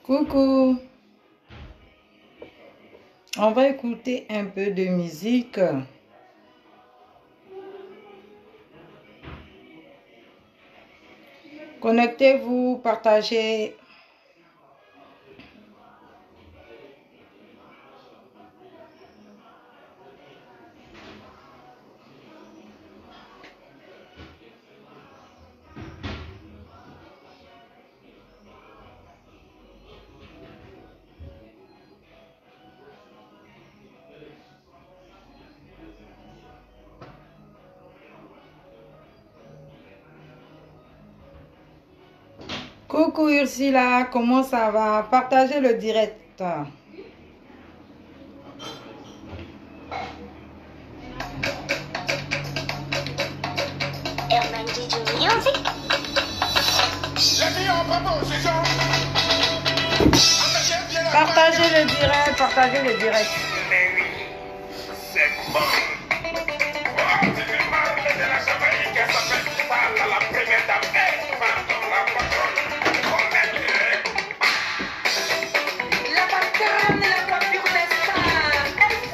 Coucou, on va écouter un peu de musique. Connectez-vous, partagez. Coucou Ursula, comment ça va? Partagez le direct. Partagez le direct, partagez le direct.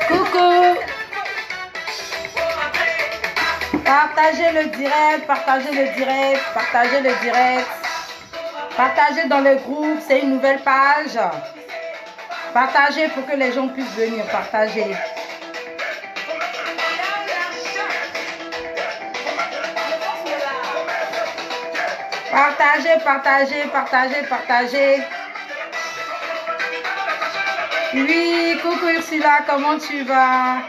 Coucou. Partagez le direct, partagez le direct, partagez le direct. Partagez dans le groupe, c'est une nouvelle page. Partagez pour que les gens puissent venir, partagez. Partagez, partagez, partagez, partagez. Oui, coucou Ursula, comment tu vas?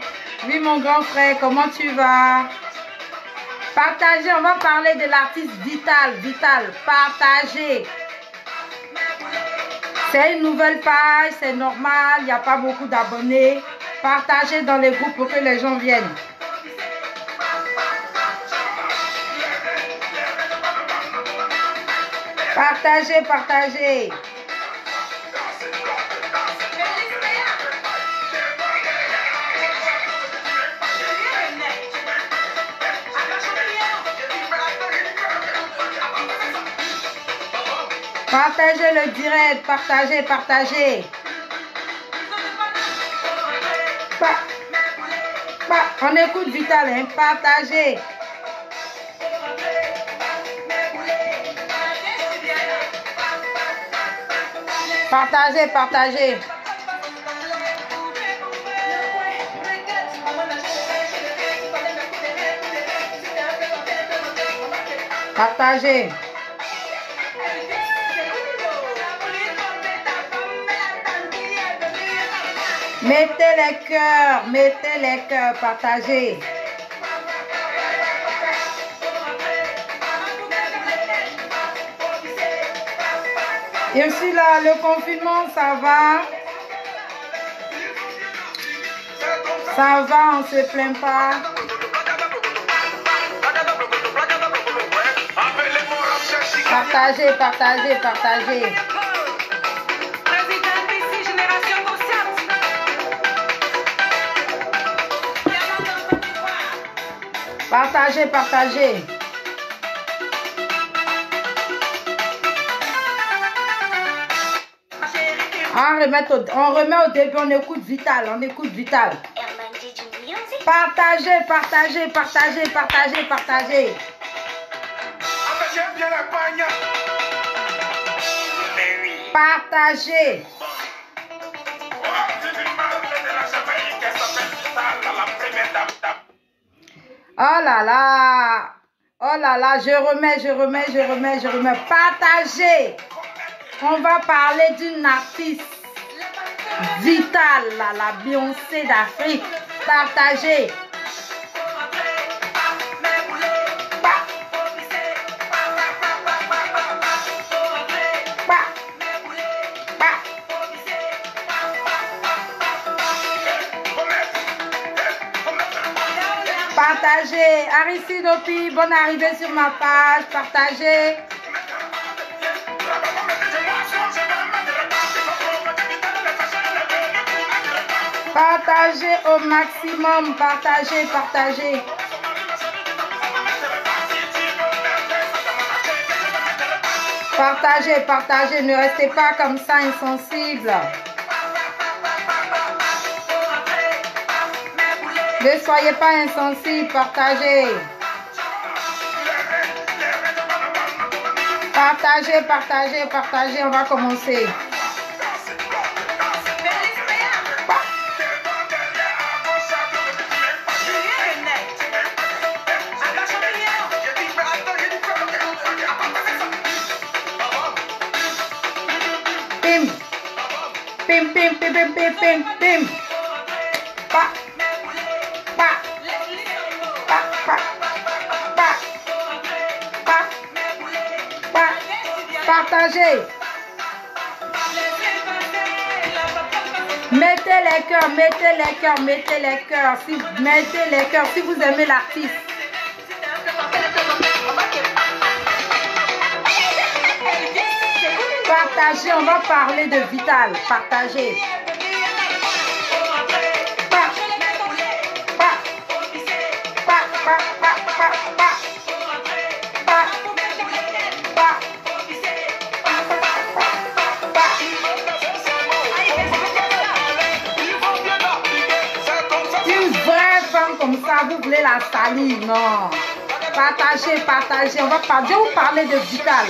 Oui, mon grand frère, comment tu vas? Partagez, on va parler de l'artiste Vital, Vital, partagez. C'est une nouvelle page, c'est normal, il n'y a pas beaucoup d'abonnés. Partagez dans les groupes pour que les gens viennent. Partagez, partagez. Partagez le direct, partagez, partagez. On écoute Vital, hein? Partagez. Partagez, partagez. Partagez. Mettez les cœurs, partagez. Et aussi là, le confinement, ça va. Ça va, on ne se plaint pas. Partagez, partagez, partagez. Partagez, partagez. On remet au début, on écoute Vital, on écoute Vital. Partagez, partagez, partagez, partagez, partagez. Partagez. Oh là là. Oh là là, je remets. Partagez. On va parler d'une artiste Vital, la Beyoncé d'Afrique. Partagez. Partagez. Aristide Opi, bonne arrivée sur ma page. Partagez. Partagez au maximum. Partagez, partagez. Partagez, partagez, ne restez pas comme ça insensibles. Ne soyez pas insensibles, partagez. Partagez, partagez, partagez, on va commencer. Pim, pim, pim, pim, pim, pim, pim, pim. Pa, pa, pa, pa, pa, pa, pa. Partagez. Mettez les cœurs, mettez les cœurs, mettez les cœurs. Si, mettez les cœurs si vous aimez l'artiste. Partagez, on va parler de Vital. Partagez. Pa, pa, pa, pa, pa, pa, pa, pa, pa, pa. Une vraie femme comme ça, vous voulez la salir, non. Partagez, partagez. On va parler, je vais vous parler de Vital.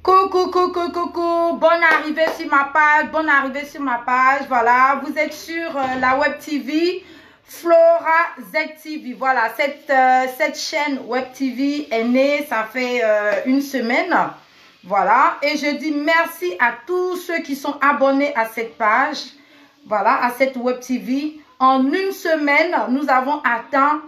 Coucou, coucou, coucou, bonne arrivée sur ma page, voilà, vous êtes sur la Web TV, Flora ZTV, voilà, cette chaîne Web TV est née, ça fait une semaine, voilà, et je dis merci à tous ceux qui sont abonnés à cette page, voilà, à cette Web TV. En une semaine, nous avons atteint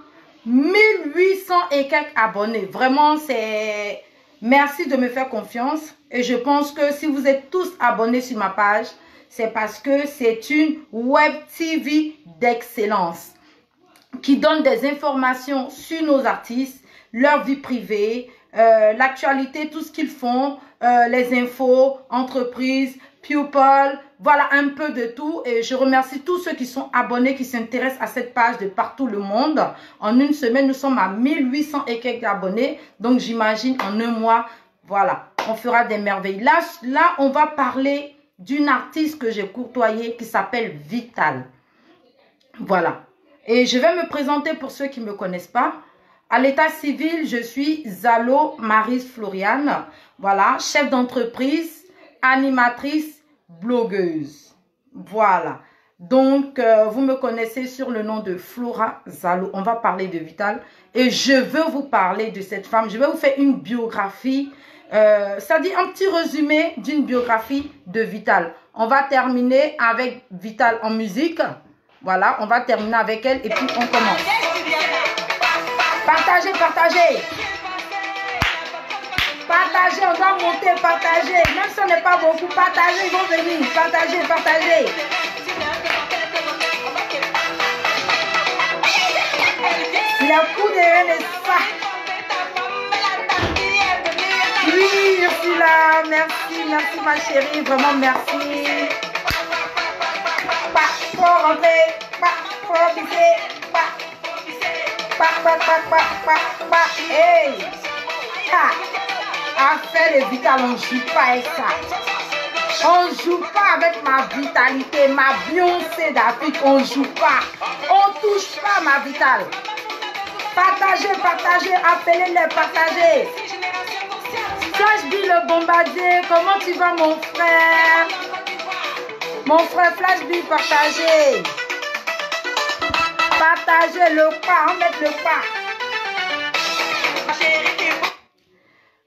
1800 et quelques abonnés, vraiment c'est... Merci de me faire confiance et je pense que si vous êtes tous abonnés sur ma page, c'est parce que c'est une Web TV d'excellence qui donne des informations sur nos artistes, leur vie privée, l'actualité, tout ce qu'ils font, les infos, entreprises, people, voilà un peu de tout. Et je remercie tous ceux qui sont abonnés, qui s'intéressent à cette page de partout le monde. En une semaine, nous sommes à 1800 et quelques abonnés. Donc, j'imagine en un mois, voilà, on fera des merveilles. Là, on va parler d'une artiste que j'ai courtoyée qui s'appelle Vital. Voilà. Et je vais me présenter pour ceux qui ne me connaissent pas. À l'état civil, je suis Zalo Maryse Floriane. Voilà, chef d'entreprise, animatrice, blogueuse. Voilà. Donc, vous me connaissez sur le nom de Flora Zalo. On va parler de Vital. Et je veux vous parler de cette femme. Je vais vous faire une biographie. Ça dit un petit résumé d'une biographie de Vital. On va terminer avec Vital en musique. Voilà, on va terminer avec elle et puis on commence. Partagez, partagez. Partagez, on doit monter, partagez. Même si on n'est pas beaucoup, partagez, ils vont venir. Partagez, partagez. Le coup de reine est ça. Oui, je suis là. Merci, merci ma chérie. Vraiment, merci. Faut rentrer, faut pisser, hey, affaire de Vital, on ne joue pas avec ça. On ne joue pas avec ma vitalité, ma Beyoncé d'Afrique, on ne joue pas. On ne touche pas ma Vital. Partagez, partagez, appelez-les, partagez. Flash B le bombardier, comment tu vas mon frère? Mon frère Flash B, partagez. Partagez le pas, on met le pas.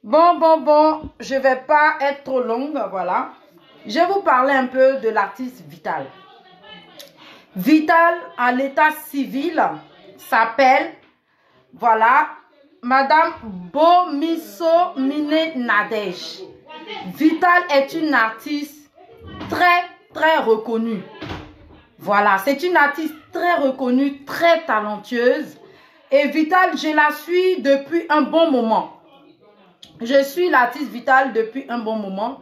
Bon, je ne vais pas être trop longue, voilà. Je vais vous parler un peu de l'artiste Vital. Vital, à l'état civil, s'appelle, voilà, Madame Bomiso Mine Nadej. Vital est une artiste très reconnue. Voilà, c'est une artiste très reconnue, très talentueuse. Et Vital, je la suis depuis un bon moment. Je suis l'artiste Vital depuis un bon moment,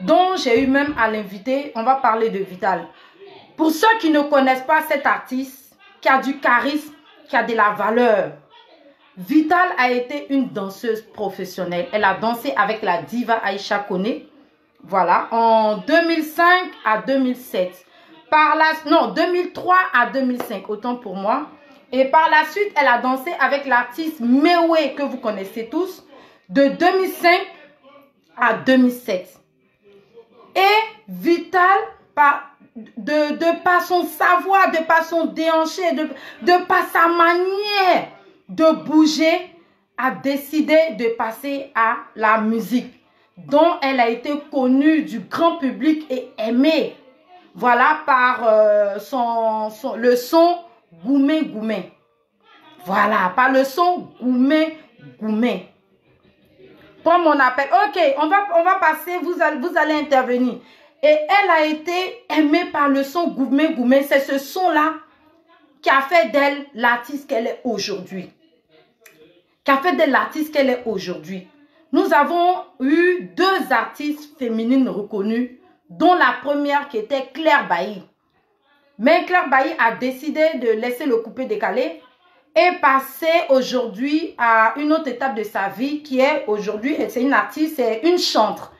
dont j'ai eu même à l'inviter. On va parler de Vital. Pour ceux qui ne connaissent pas cet artiste, qui a du charisme, qui a de la valeur. Vital a été une danseuse professionnelle. Elle a dansé avec la diva Aïcha Koné. Voilà, en 2005 à 2007. Non, 2003 à 2005, autant pour moi. Et par la suite, elle a dansé avec l'artiste Mewe, que vous connaissez tous, de 2005 à 2007. Et Vital, de par son savoir, de par son déhanché, de par sa manière de bouger, a décidé de passer à la musique, dont elle a été connue du grand public et aimée. Voilà, par le son Goumé Goumé. Voilà, par le son Goumé Goumé. Pour mon appel. Ok, on va passer, vous allez intervenir. Et elle a été aimée par le son Goumé Goumé. C'est ce son-là qui a fait d'elle l'artiste qu'elle est aujourd'hui. Qui a fait d'elle l'artiste qu'elle est aujourd'hui. Nous avons eu 2 artistes féminines reconnues, dont la première qui était Claire Bailly. Mais Claire Bailly a décidé de laisser le coupé décalé et passer aujourd'hui à une autre étape de sa vie qui est aujourd'hui, c'est une artiste, c'est une chantre.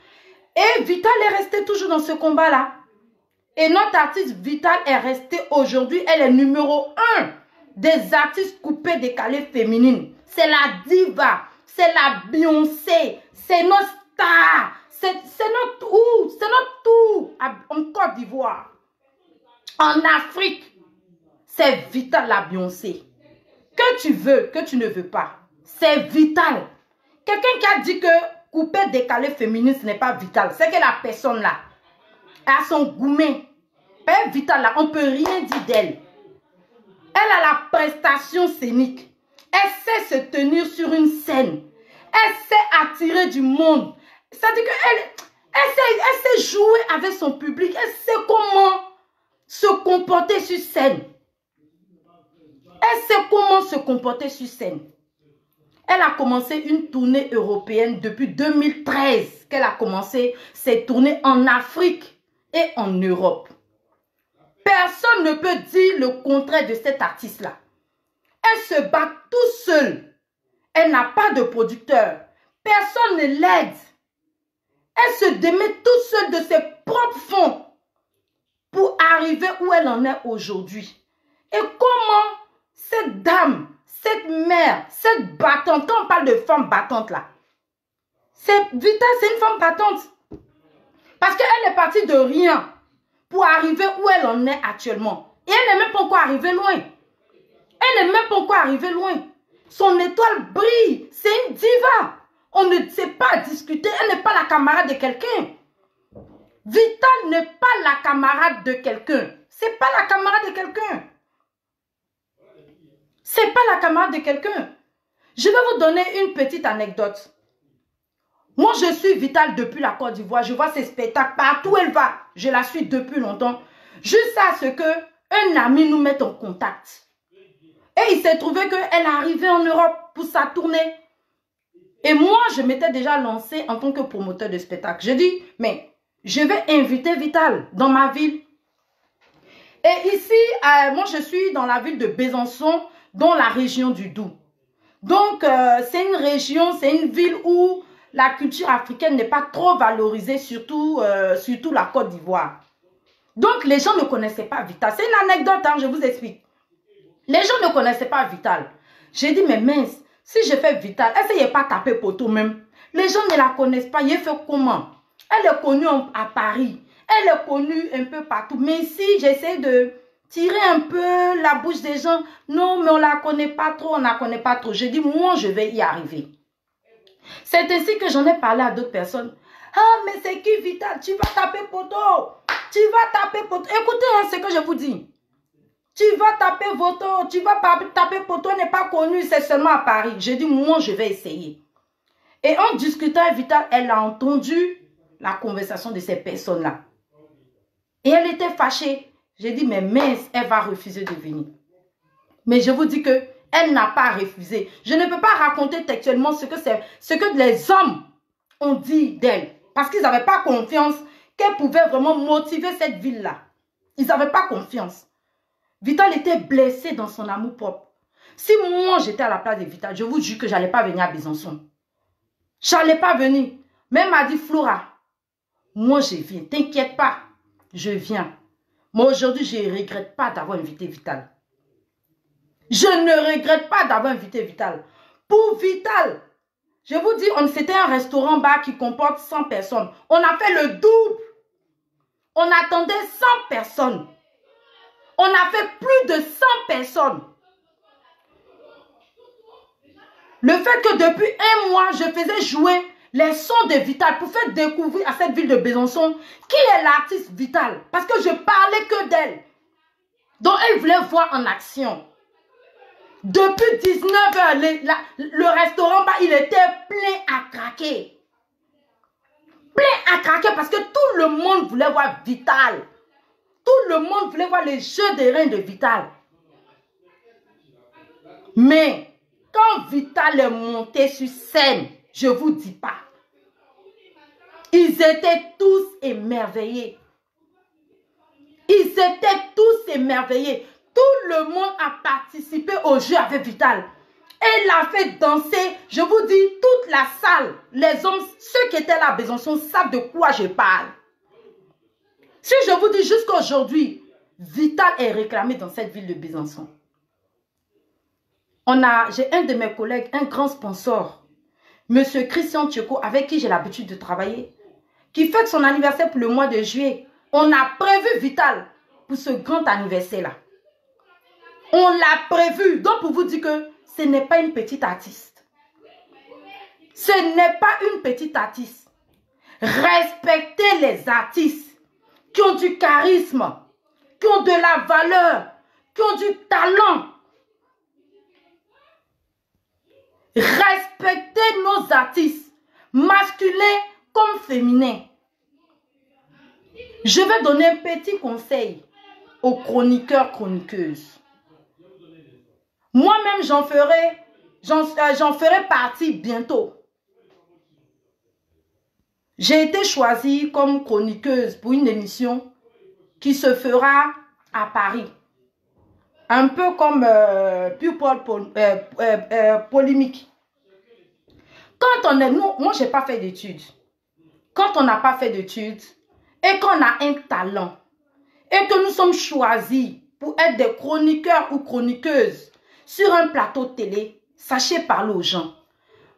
Et Vital est restée toujours dans ce combat-là. Et notre artiste Vital est restée aujourd'hui, elle est numéro 1 des artistes coupés décalés féminines. C'est la diva, c'est la Beyoncé, c'est notre star, c'est notre tout en Côte d'Ivoire. En Afrique, c'est Vital la Beyoncé. Que tu veux, que tu ne veux pas, c'est Vital. Quelqu'un qui a dit que coupé décalé féminine, ce n'est pas Vital. C'est que la personne là a son gourmet. Vital là, on ne peut rien dire d'elle. Elle a la prestation scénique. Elle sait se tenir sur une scène. Elle sait attirer du monde. C'est-à-dire qu'elle sait jouer avec son public. Elle sait comment se comporter sur scène. Elle sait comment se comporter sur scène. Elle a commencé une tournée européenne depuis 2013 qu'elle a commencé ses tournées en Afrique et en Europe. Personne ne peut dire le contraire de cette artiste-là. Elle se bat tout seule. Elle n'a pas de producteur. Personne ne l'aide. Elle se démet toute seule de ses propres fonds pour arriver où elle en est aujourd'hui. Et comment cette dame, cette mère, cette battante, quand on parle de femme battante là, Vital, c'est une femme battante. Parce qu'elle est partie de rien pour arriver où elle en est actuellement. Et elle n'est même pas encore arrivée loin. Elle n'est même pas encore arrivée loin. Son étoile brille. C'est une diva. On ne sait pas discuter. Elle n'est pas la camarade de quelqu'un. Vital n'est pas la camarade de quelqu'un. C'est pas la camarade de quelqu'un. C'est pas la camarade de quelqu'un. Je vais vous donner une petite anecdote. Moi, je suis Vital depuis la Côte d'Ivoire. Je vois ses spectacles partout où elle va. Je la suis depuis longtemps. Jusqu'à ce qu'un ami nous mette en contact. Et il s'est trouvé qu'elle est arrivée en Europe pour sa tournée. Et moi, je m'étais déjà lancée en tant que promoteur de spectacle. Je dis, mais je vais inviter Vital dans ma ville. Et ici, moi, je suis dans la ville de Besançon, dans la région du Doubs. Donc, c'est une région, c'est une ville où la culture africaine n'est pas trop valorisée, surtout la Côte d'Ivoire. Donc, les gens ne connaissaient pas Vital. C'est une anecdote, hein, je vous explique. Les gens ne connaissaient pas Vital. J'ai dit, mais mince, si je fais Vital, est-ce qu'il n'y a pas tapé poteau même? Les gens ne la connaissent pas. Il fait comment? Elle est connue à Paris. Elle est connue un peu partout. Mais ici, j'essaie de tirer un peu la bouche des gens. Non, mais on ne la connaît pas trop, on ne la connaît pas trop. J'ai dit, moi, je vais y arriver. C'est ainsi que j'en ai parlé à d'autres personnes. Ah, mais c'est qui Vital? Tu vas taper poteau. Tu vas taper poteau. Écoutez hein, ce que je vous dis. Tu vas taper poteau. Tu vas taper poteau n'est pas connu. C'est seulement à Paris. J'ai dit, moi, je vais essayer. Et en discutant avec Vital, elle a entendu la conversation de ces personnes-là. Et elle était fâchée. J'ai dit, mais mince, elle va refuser de venir. Mais je vous dis que elle n'a pas refusé. Je ne peux pas raconter textuellement ce que les hommes ont dit d'elle. Parce qu'ils n'avaient pas confiance qu'elle pouvait vraiment motiver cette ville-là. Ils n'avaient pas confiance. Vital était blessée dans son amour propre. Si moi j'étais à la place de Vital, je vous jure que je n'allais pas venir à Besançon. Je n'allais pas venir. Même m'a dit Flora, moi je viens, t'inquiète pas, je viens. Mais aujourd'hui, je ne regrette pas d'avoir invité Vital. Je ne regrette pas d'avoir invité Vital. Pour Vital, je vous dis, c'était un restaurant-bar qui comporte 100 personnes. On a fait le double. On attendait 100 personnes. On a fait plus de 100 personnes. Le fait que depuis un mois, je faisais jouer les sons de Vital pour faire découvrir à cette ville de Besançon qui est l'artiste Vital. Parce que je parlais que d'elle. Donc, elle voulait voir en action. Depuis 19 h, le restaurant, il était plein à craquer. Plein à craquer parce que tout le monde voulait voir Vital. Tout le monde voulait voir les jeux de reins de Vital. Mais quand Vital est monté sur scène, je ne vous dis pas. Ils étaient tous émerveillés. Ils étaient tous émerveillés. Tout le monde a participé au jeu avec Vital. Elle a fait danser, je vous dis, toute la salle. Les hommes, ceux qui étaient là à Besançon savent de quoi je parle. Si je vous dis jusqu'à aujourd'hui, Vital est réclamé dans cette ville de Besançon. J'ai un de mes collègues, un grand sponsor, M. Christian Tcheko, avec qui j'ai l'habitude de travailler, qui fête son anniversaire pour le mois de juillet. On a prévu Vital pour ce grand anniversaire-là. On l'a prévu. Donc, pour vous dire que ce n'est pas une petite artiste. Ce n'est pas une petite artiste. Respectez les artistes qui ont du charisme, qui ont de la valeur, qui ont du talent. Respectez nos artistes, masculins comme féminins. Je vais donner un petit conseil aux chroniqueurs, chroniqueuses. Moi-même, j'en ferai partie bientôt. J'ai été choisie comme chroniqueuse pour une émission qui se fera à Paris. Un peu comme People Polémique. Quand on est... Moi, je n'ai pas fait d'études. Quand on n'a pas fait d'études et qu'on a un talent et que nous sommes choisis pour être des chroniqueurs ou chroniqueuses sur un plateau de télé, sachez parler aux gens.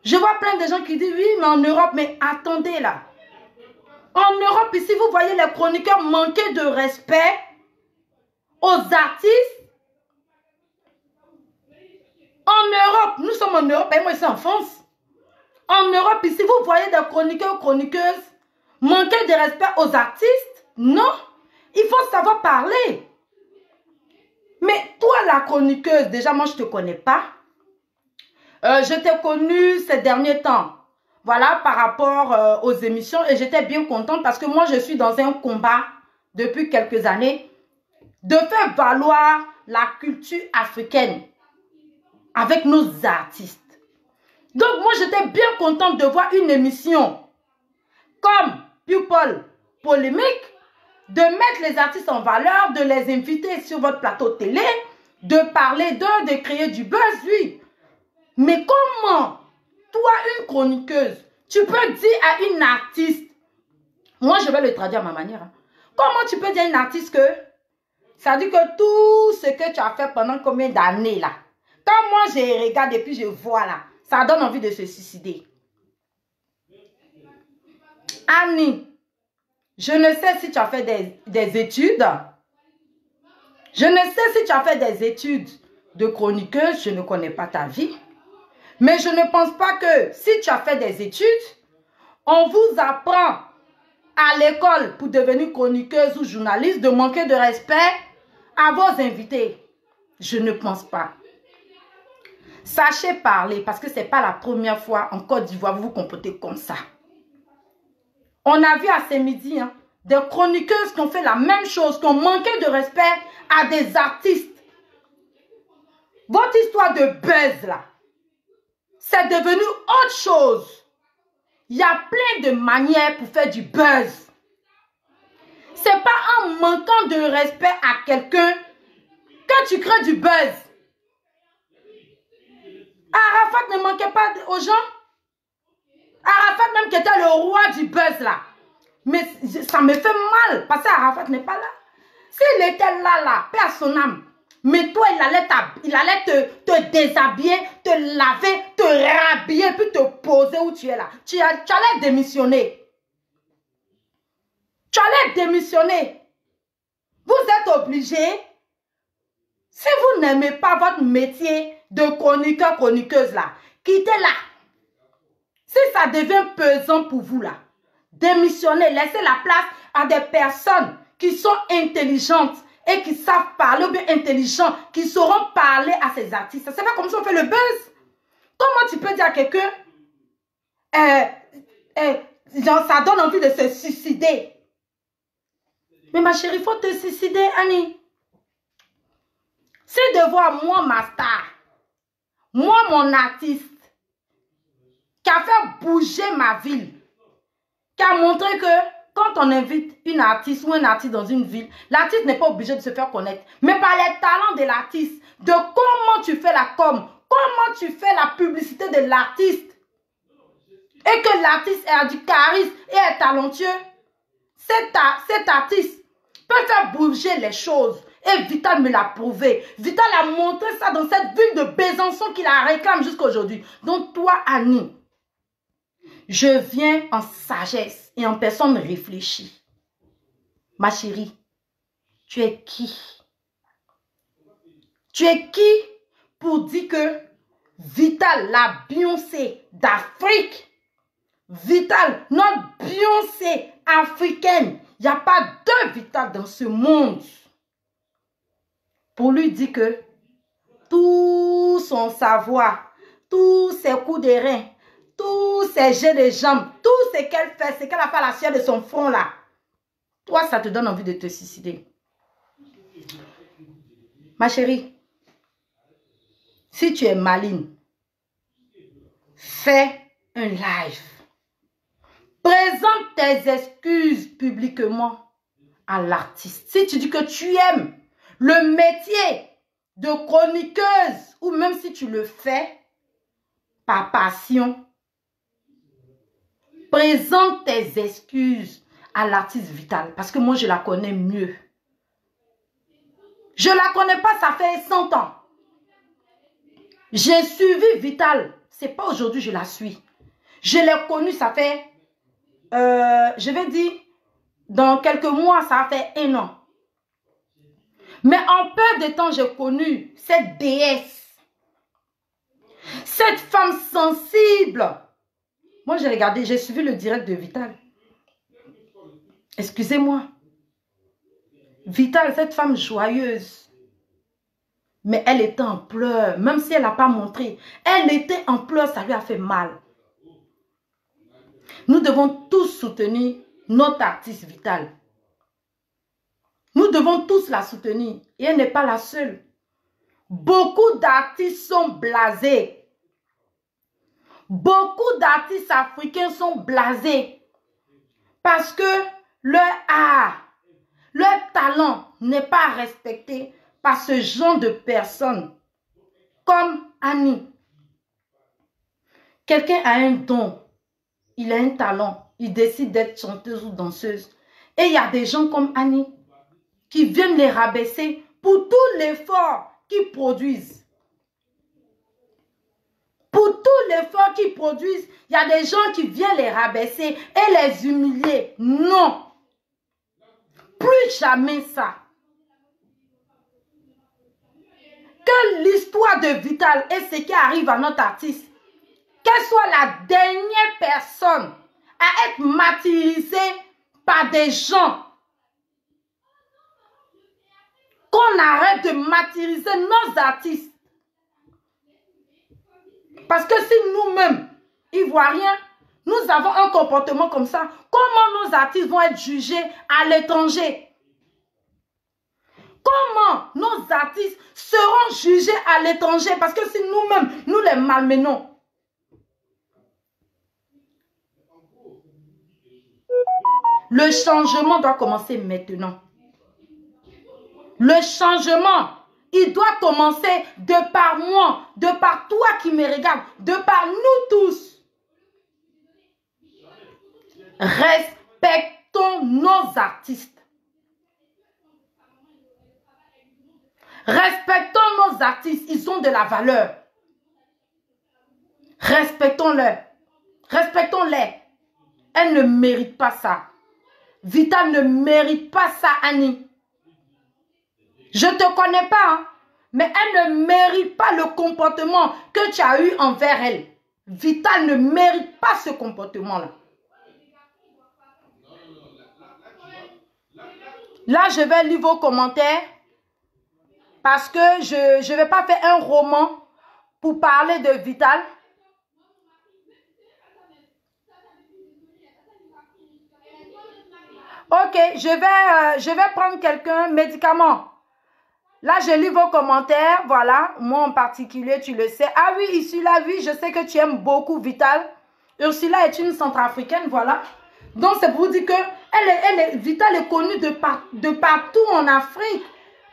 Je vois plein de gens qui disent oui, mais en Europe, mais attendez là. En Europe, ici, vous voyez les chroniqueurs manquer de respect aux artistes. En Europe, nous sommes en Europe, et moi ici en France. En Europe, ici, vous voyez des chroniqueurs ou chroniqueuses manquer de respect aux artistes. Non, il faut savoir parler. Mais toi, la chroniqueuse, déjà, moi, je ne te connais pas. Je t'ai connue ces derniers temps. Voilà, par rapport aux émissions. Et j'étais bien contente parce que moi, je suis dans un combat depuis quelques années de faire valoir la culture africaine avec nos artistes. Donc, moi, j'étais bien contente de voir une émission comme People Polémique, de mettre les artistes en valeur, de les inviter sur votre plateau de télé, de parler d'eux, de créer du buzz, oui. Mais comment, toi, une chroniqueuse, tu peux dire à une artiste, moi je vais le traduire à ma manière, hein. Comment tu peux dire à une artiste que, ça dit que tout ce que tu as fait pendant combien d'années là, quand moi je regarde et puis je vois là, ça donne envie de se suicider. Annie, je ne sais si tu as fait des études. Je ne sais si tu as fait des études de chroniqueuse. Je ne connais pas ta vie. Mais je ne pense pas que si tu as fait des études, on vous apprend à l'école pour devenir chroniqueuse ou journaliste de manquer de respect à vos invités. Je ne pense pas. Sachez parler parce que ce n'est pas la première fois en Côte d'Ivoire vous vous comportez comme ça. On a vu à ce midi des chroniqueuses qui ont fait la même chose, qui ont manqué de respect à des artistes. Votre histoire de buzz là, c'est devenu autre chose. Il y a plein de manières pour faire du buzz. Ce n'est pas en manquant de respect à quelqu'un que tu crées du buzz. Arafat ne manquait pas aux gens. Arafat même qui était le roi du buzz là. Mais ça me fait mal parce qu'Arafat n'est pas là. S'il était là, paix à son âme. Mais toi, il allait te déshabiller, te laver, te rhabiller, puis te poser où tu es là. Tu allais démissionner. Tu allais démissionner. Vous êtes obligé, si vous n'aimez pas votre métier de chroniqueur, chroniqueuse là, quittez-la. Si ça devient pesant pour vous là, démissionnez, laissez la place à des personnes qui sont intelligentes et qui savent parler, ou bien intelligents, qui sauront parler à ces artistes. C'est pas comme ça on fait le buzz. Comment tu peux dire à quelqu'un, genre ça donne envie de se suicider? Mais ma chérie, il faut te suicider, Annie. C'est de voir moi, ma star, moi, mon artiste, qui a fait bouger ma ville, qui a montré que quand on invite une artiste ou un artiste dans une ville, l'artiste n'est pas obligé de se faire connaître. Mais par les talents de l'artiste, de comment tu fais la com, comment tu fais la publicité de l'artiste, et que l'artiste a du charisme et est talentueux, cet artiste peut faire bouger les choses. Et Vital me l'a prouvé. Vital a montré ça dans cette ville de Besançon qui la réclame jusqu'à aujourd'hui. Donc toi, Annie, je viens en sagesse et en personne réfléchie. Ma chérie, tu es qui? Tu es qui pour dire que Vital, la Beyoncé d'Afrique, Vital, notre Beyoncé africaine, il n'y a pas deux Vital dans ce monde. Pour lui dire que tout son savoir, tous ses coups de rein, tous ses jets de jambes, tout ce qu'elle fait, ce qu'elle a fait à la sueur de son front là, toi, ça te donne envie de te suicider. Ma chérie, si tu es maligne, fais un live. Présente tes excuses publiquement à l'artiste. Si tu dis que tu aimes le métier de chroniqueuse, ou même si tu le fais par passion, présente tes excuses à l'artiste Vital. Parce que moi, je la connais mieux. Je ne la connais pas, ça fait 100 ans. J'ai suivi Vital. Ce n'est pas aujourd'hui que je la suis. Je l'ai connue, ça fait, je vais dire, dans quelques mois, ça a fait 1 an. Mais en peu de temps, j'ai connu cette déesse. Cette femme sensible. Moi, j'ai regardé, j'ai suivi le direct de Vital. Excusez-moi. Vital, cette femme joyeuse. Mais elle était en pleurs. Même si elle n'a pas montré. Elle était en pleurs, ça lui a fait mal. Nous devons tous soutenir notre artiste Vital. Nous devons tous la soutenir. Et elle n'est pas la seule. Beaucoup d'artistes sont blasés. Beaucoup d'artistes africains sont blasés. Parce que leur art, leur talent n'est pas respecté par ce genre de personnes. Comme Annie. Quelqu'un a un don. Il a un talent. Il décide d'être chanteuse ou danseuse. Et il y a des gens comme Annie qui viennent les rabaisser pour tout l'effort qu'ils produisent. Pour tout l'effort qu'ils produisent, il y a des gens qui viennent les rabaisser et les humilier. Non. Plus jamais ça. Que l'histoire de Vital et ce qui arrive à notre artiste, qu'elle soit la dernière personne à être martyrisée par des gens. Qu'on arrête de martyriser nos artistes. Parce que si nous-mêmes, Ivoiriens, nous avons un comportement comme ça, comment nos artistes vont être jugés à l'étranger? Comment nos artistes seront jugés à l'étranger? Parce que si nous-mêmes, nous les malmenons. Le changement doit commencer maintenant. Le changement il doit commencer de par moi, de par toi qui me regarde, de par nous tous. Respectons nos artistes. Respectons nos artistes, ils ont de la valeur. Respectons-les. Respectons-les. Elle ne mérite pas ça. Vital ne mérite pas ça, Annie. Je ne te connais pas, hein, mais elle ne mérite pas le comportement que tu as eu envers elle. Vital ne mérite pas ce comportement-là. Là, je vais lire vos commentaires parce que je ne vais pas faire un roman pour parler de Vital. Ok, je vais prendre quelqu'un, médicament. Là, je lis vos commentaires, voilà. Moi en particulier, tu le sais. Ah oui, Ursula, oui, je sais que tu aimes beaucoup Vital. Ursula est une centrafricaine, voilà. Donc, c'est pour vous dire que Vital est connue de partout en Afrique.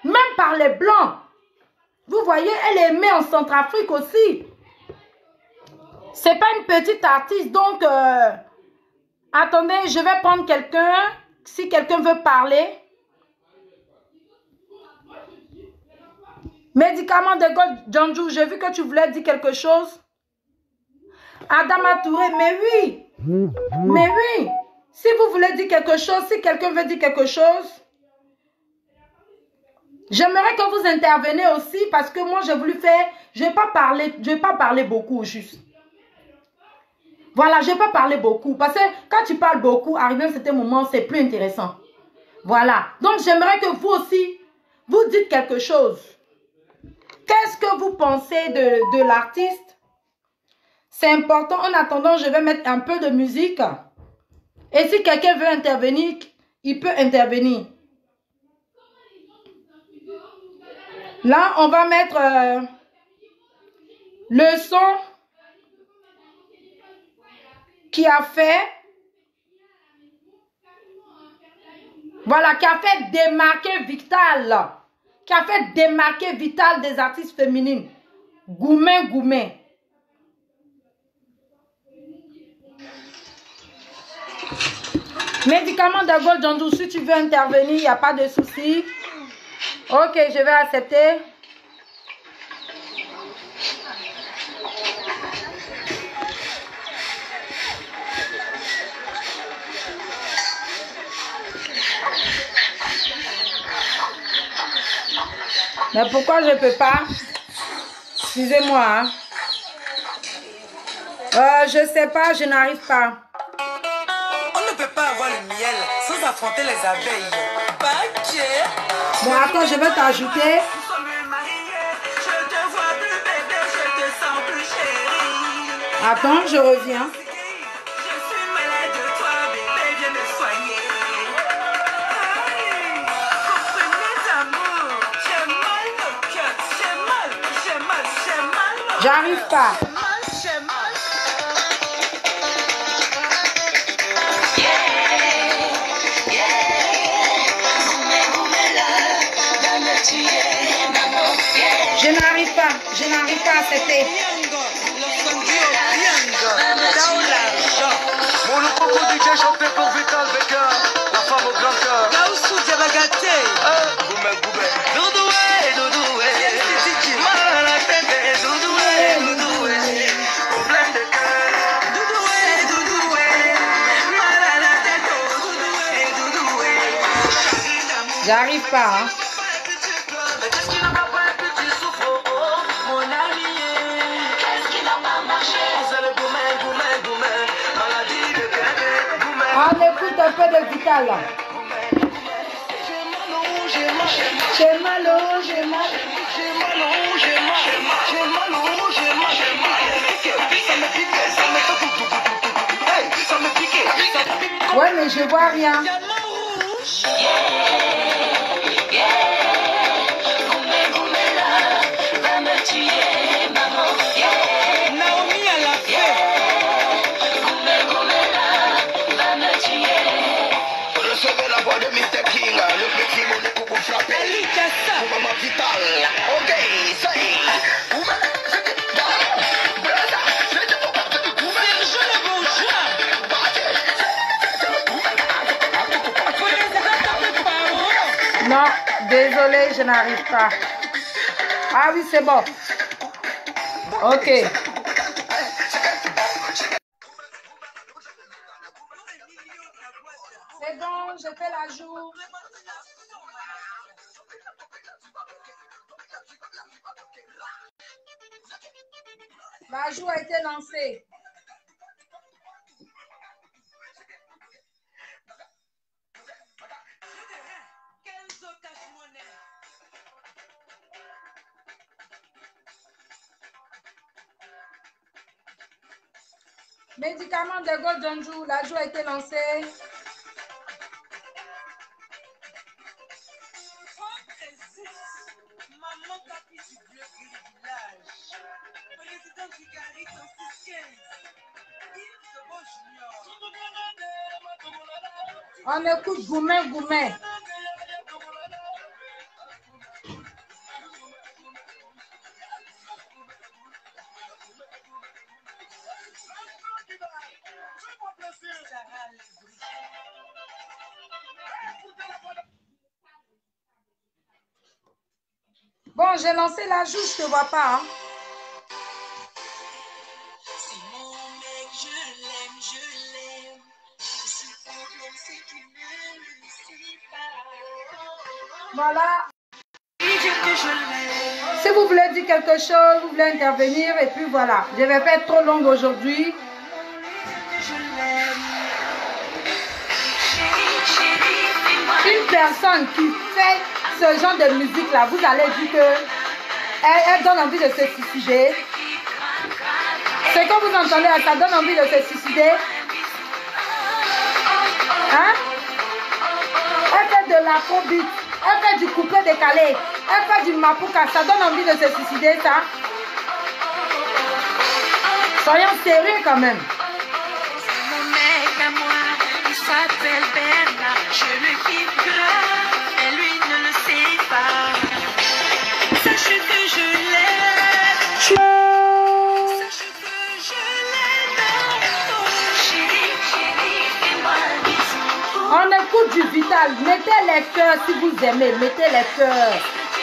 Même par les Blancs. Vous voyez, elle est aimée en Centrafrique aussi. C'est pas une petite artiste, donc... attendez, je vais prendre quelqu'un. Si quelqu'un veut parler. Médicament de God Janjou, j'ai vu que tu voulais dire quelque chose. Adama Touré, mais oui. Mais oui. Si vous voulez dire quelque chose, si quelqu'un veut dire quelque chose, j'aimerais que vous interveniez aussi parce que moi j'ai voulu faire, je vais pas parler beaucoup juste. Voilà, je ne vais pas parler beaucoup parce que quand tu parles beaucoup, arrivé à un certain moment, c'est plus intéressant. Voilà. Donc j'aimerais que vous aussi, vous dites quelque chose. Qu'est-ce que vous pensez de l'artiste? C'est important. En attendant, je vais mettre un peu de musique. Et si quelqu'un veut intervenir, il peut intervenir. Là, on va mettre le son qui a fait, voilà, qui a fait démarquer Vital. Qui a fait démarquer Vital des artistes féminines. Goumen, Goumen. Médicament de God Janjou, si tu veux intervenir, il n'y a pas de souci. Ok, je vais accepter. Mais pourquoi je ne peux pas? Excusez-moi. Hein. Je ne sais pas, je n'arrive pas. On ne peut pas avoir le miel sans affronter les abeilles. Bon, attends, je vais t'ajouter. Attends, je reviens. J'arrive pas. Je n'arrive pas à accepter. Mon coco DJ chanté pour Vital Becker, la femme au grand cœur. Gaoussou Diabagaté. Goumé, goumé. Doudoué, doudoué. Mal à la tête, doudoué, doudoué. Problème de cœur. Doudoué, doudoué. Mal à la tête, doudoué, doudoué. J'arrive pas. Hein. On écoute un peu de Vital. J'ai mal, j'ai mal. Ouais, mais je vois rien. Naomi à la paix. Recevez la voix de Mr. King, le petit monde pour vous frapper. Elikasa. Maman Vital. Non, désolé, je n'arrive pas. Ah oui, c'est bon. Ok. C'est bon, je fais l'ajout. L'ajout a été lancé. Médicament de Gojonju, l'ajout a été lancé. On écoute Goumet Goumet. Bon, j'ai lancé l'ajout, je ne te vois pas. Hein. Voilà. Si vous voulez dire quelque chose, vous voulez intervenir, et puis voilà. Je vais pas être trop longue aujourd'hui. Une personne qui fait ce genre de musique-là, vous allez dire que elle donne envie de se suicider. Ce que vous entendez, ça donne envie de se suicider. Hein? Elle fait de l'afrobeat, elle fait du couplet décalé, elle fait du mapuka, ça donne envie de se suicider, ça. Soyons sérieux quand même. C'est mon mec à moi, il s'appelle Bernard, je le kiffe grave, et lui ne le sait pas. Sache que je l'aime. Sache que je l'aime. Chérie, chérie, fais-moi un bisou. On écoute du Vital. Mettez les cœurs si vous aimez. Mettez les cœurs.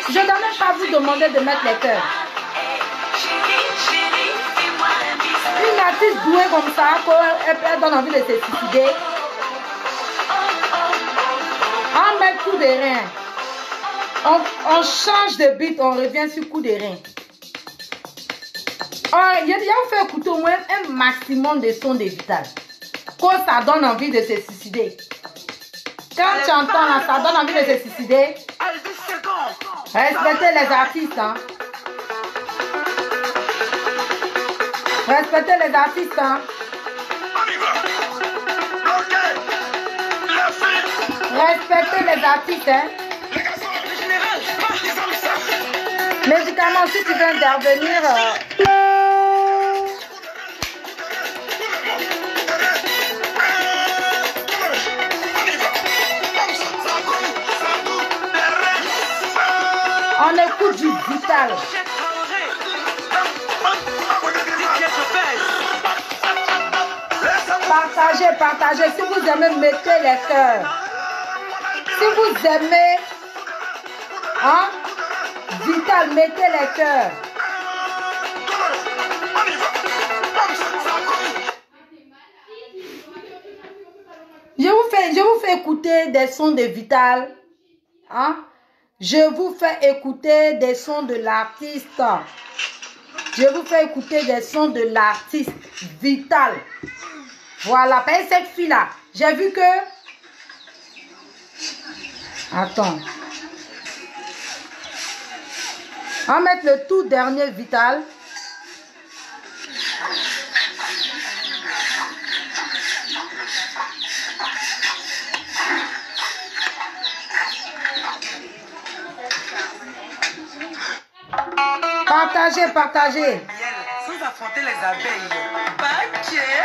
Je ne dois même pas vous demander de mettre les cœurs. Une artiste douée comme ça, elle donne envie de se suicider. On met coup de rein. On change de beat, on revient sur coup de rein. Il y a fait écouter au moins un maximum de sons de Vital. Quand ça donne envie de se suicider. Quand tu entends là, ça donne envie de se suicider. Respectez les artistes. Hein. Respectez les artistes. Hein. Respectez les artistes. Hein. Médicament, si tu veux intervenir. On écoute du Vital. Partagez, partagez. Si vous aimez, mettez les cœurs. Si vous aimez, hein, Vital, mettez les cœurs. Je vous fais écouter des sons de Vital. Hein? Je vous fais écouter des sons de l'artiste. Je vous fais écouter des sons de l'artiste Vital. Voilà, parce que cette fille-là, j'ai vu que... Attends. On va mettre le tout dernier Vital. Partagez, partagez. Sans affronter les abeilles. Paquet,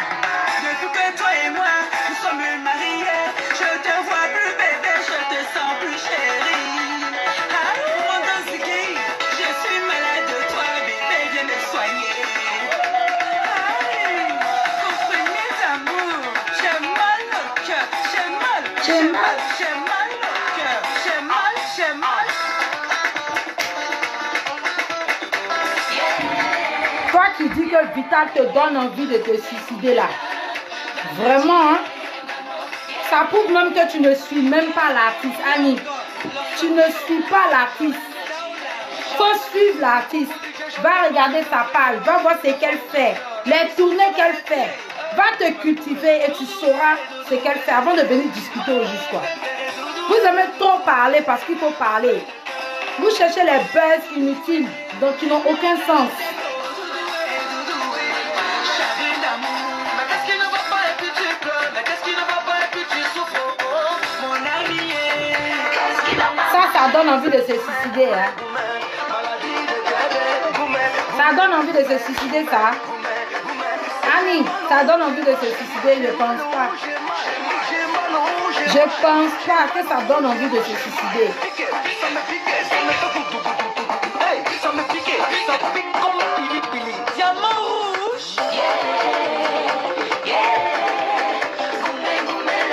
depuis que toi et moi, nous sommes mariés. Je te vois plus bébé, je te sens plus chérie. Ah, mon Danzigui, je suis malade de toi, bébé, viens me soigner. Ah, comprenez d'amour, j'ai mal au cœur, j'ai mal, j'ai mal, j'ai mal au cœur, j'ai mal, j'ai dis que Vital te donne envie de te suicider là. Vraiment, hein? Ça prouve même que tu ne suis même pas l'artiste, Annie. Tu ne suis pas l'artiste. Faut suivre l'artiste. Va regarder sa page, va voir ce qu'elle fait, les tournées qu'elle fait. Va te cultiver et tu sauras ce qu'elle fait avant de venir discuter au juge, quoi. Vous aimez trop parler parce qu'il faut parler. Vous cherchez les buzz inutiles, donc qui n'ont aucun sens. Ça donne envie de se suicider, hein. Ça donne envie de se suicider, ça. Annie, ça donne envie de se suicider, je pense pas. Je pense pas que ça donne envie de se suicider.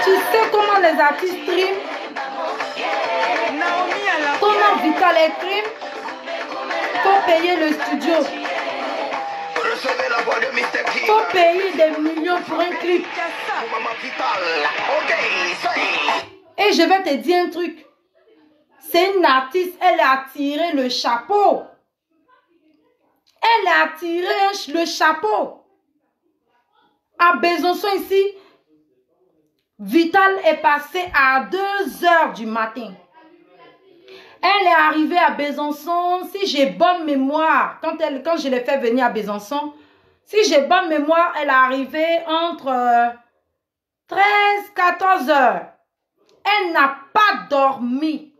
Tu sais comment les artistes stream? Comment Vital est stream? Faut payer le studio. Faut payer des millions pour un clip. Et je vais te dire un truc. C'est une artiste, elle a tiré le chapeau. Elle a tiré le chapeau. À Besançon ici, Vital est passé à 2 h du matin. Elle est arrivée à Besançon, si j'ai bonne mémoire, quand je l'ai fait venir à Besançon, si j'ai bonne mémoire, elle est arrivée entre 13 et 14 heures. Elle n'a pas dormi.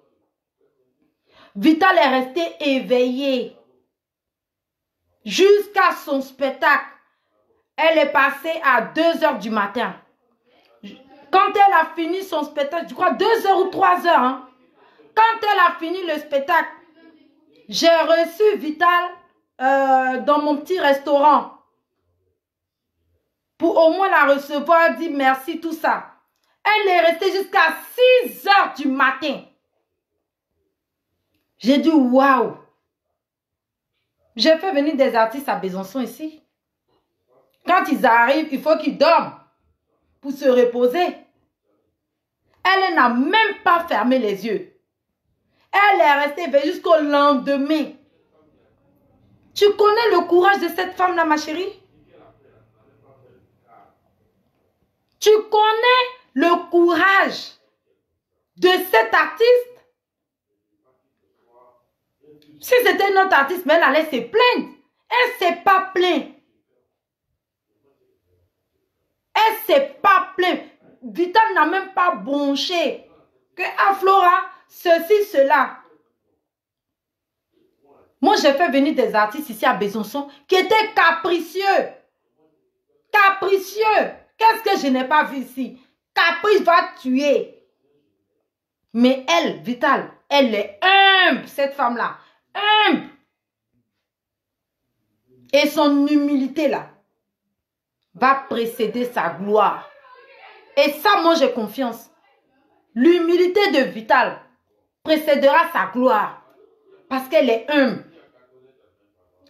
Vital est restée éveillée jusqu'à son spectacle. Elle est passée à 2 h du matin. Quand elle a fini son spectacle, je crois 2 h ou 3 h, hein, quand elle a fini le spectacle, j'ai reçu Vital dans mon petit restaurant pour au moins la recevoir, dire merci, tout ça. Elle est restée jusqu'à 6 h du matin. J'ai dit waouh. J'ai fait venir des artistes à Besançon ici. Quand ils arrivent, il faut qu'ils dorment pour se reposer. Elle n'a même pas fermé les yeux. Elle est restée éveillée jusqu'au lendemain. Tu connais le courage de cette femme-là, ma chérie? Tu connais le courage de cet artiste? Si c'était notre artiste, mais elle allait se plaindre. Elle ne s'est pas plainte. Elle ne s'est pas plainte. Vital n'a même pas bronché. Que Aflora, ceci, cela. Moi, j'ai fait venir des artistes ici à Besançon qui étaient capricieux. Capricieux. Qu'est-ce que je n'ai pas vu ici? Caprice va tuer. Mais elle, Vital, elle est humble, cette femme-là. Humble. Et son humilité, là, va précéder sa gloire. Et ça, moi, j'ai confiance. L'humilité de Vital précédera sa gloire. Parce qu'elle est humble.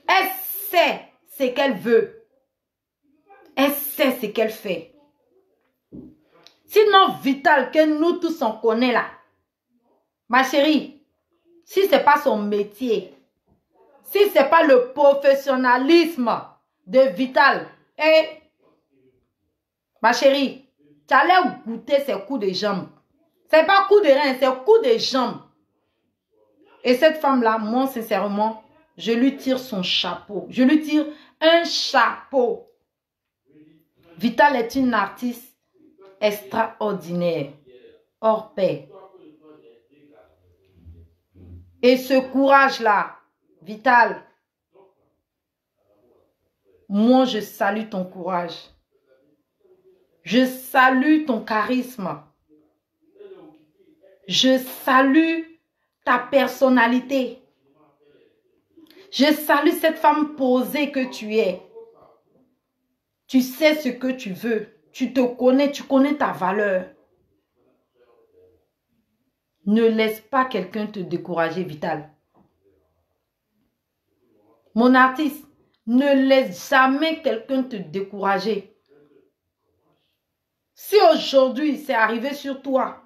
Elle sait ce qu'elle veut. Elle sait ce qu'elle fait. Sinon, Vital, que nous tous on connaît là. Ma chérie, si ce n'est pas son métier, si ce n'est pas le professionnalisme de Vital, ma chérie, tu allais goûter ses coups de jambes. Ce n'est pas coup de rein, c'est coup de jambes. Et cette femme-là, moi, sincèrement, je lui tire son chapeau. Je lui tire un chapeau. Vital est une artiste extraordinaire, hors pair. Et ce courage-là, Vital, moi, je salue ton courage. Je salue ton charisme. Je salue ta personnalité. Je salue cette femme posée que tu es. Tu sais ce que tu veux. Tu te connais, tu connais ta valeur. Ne laisse pas quelqu'un te décourager, Vital. Mon artiste, Ne laisse jamais quelqu'un te décourager. Si aujourd'hui c'est arrivé sur toi,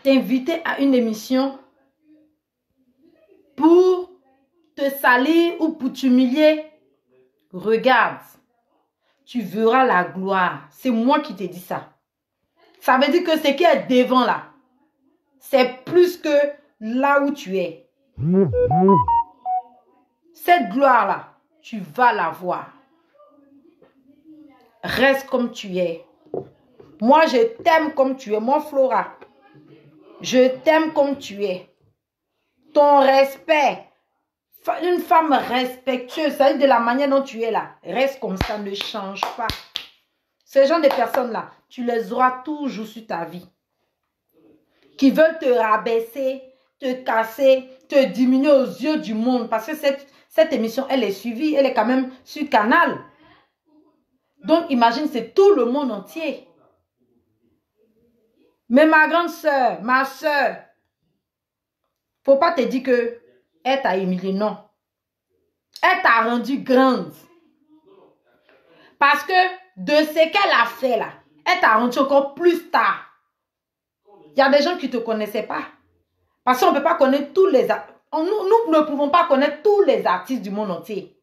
t'inviter à une émission pour te salir ou pour t'humilier, regarde, tu verras la gloire. C'est moi qui t'ai dit ça. Ça veut dire que ce qui est devant là, c'est plus que là où tu es. Cette gloire là, tu vas la voir. Reste comme tu es. Moi, je t'aime comme tu es. Moi, Flora, je t'aime comme tu es. Ton respect, une femme respectueuse, ça veut dire de la manière dont tu es là. Reste comme ça, ne change pas. Ces gens de personnes-là, tu les auras toujours sur ta vie. Qui veulent te rabaisser, te casser, te diminuer aux yeux du monde. Parce que cette émission, elle est suivie, elle est quand même sur Canal. Donc, imagine, c'est tout le monde entier. Mais ma grande soeur, ma soeur, faut pas te dire que elle t'a humilié, non. Elle t'a rendu grande. Parce que de ce qu'elle a fait là, elle t'a rendu encore plus tard. Il y a des gens qui ne te connaissaient pas. Parce qu'on ne peut pas connaître tous les artistes. Nous ne pouvons pas connaître tous les artistes du monde entier.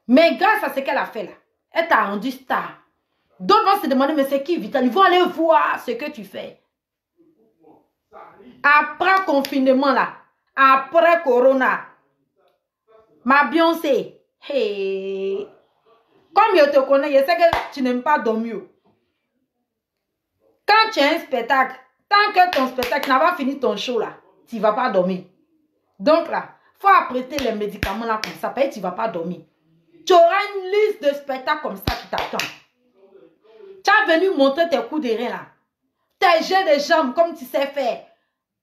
Mais grâce à ce qu'elle a fait là, elle t'a rendu star. D'autres vont se demander, mais c'est qui Vital? Ils vont aller voir ce que tu fais. Après confinement là, après Corona, ma Beyoncé, hey, comme je te connais, je sais que tu n'aimes pas dormir. Quand tu as un spectacle, tant que ton spectacle n'a pas fini ton show là, tu ne vas pas dormir. Donc là, il faut apprêter les médicaments là comme ça, tu ne vas pas dormir. Tu auras une liste de spectacles comme ça qui t'attend. Tu as venu montrer tes coups de rein là. Tes jeux de jambes comme tu sais faire.